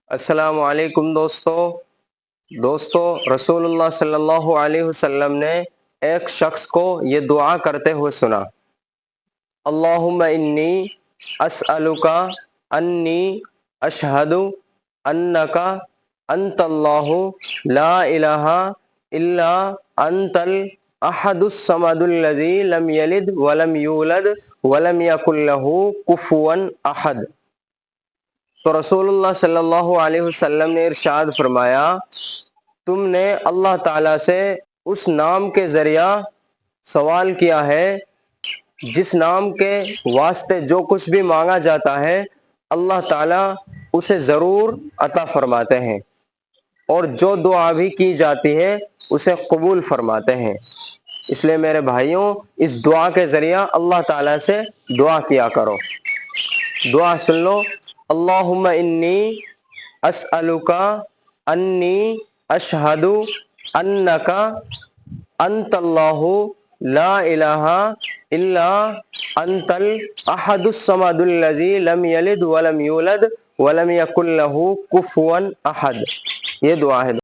السلام علیکم دوستو رسول اللہ صلی اللہ علیہ وسلم نے ایک شخص کو یہ دعا کرتے ہوئے سنا، اللہم انی اسألک انی اشہد انک انت اللہ لا الہ الا انت الاحد الصمد الذی لم یلد ولم یولد ولم یکن لہ کفوا احد۔ تو رسول اللہ صلی اللہ علیہ وسلم نے ارشاد فرمایا، تم نے اللہ تعالیٰ سے اس نام کے ذریعہ سوال کیا ہے جس نام کے واسطے جو کچھ بھی مانگا جاتا ہے اللہ تعالیٰ اسے ضرور عطا فرماتے ہیں، اور جو دعا بھی کی جاتی ہے اسے قبول فرماتے ہیں۔ اس لیے میرے بھائیوں، اس دعا کے ذریعہ اللہ تعالیٰ سے دعا کیا کرو۔ دعا سن لو، اللہم انی اسألک انی اشہد انک انت اللہ لا الہ الا انت الاحد الصمد الذی لم یلد ولم یولد ولم یکن لہ کفوا احد۔ یہ دعا ہے۔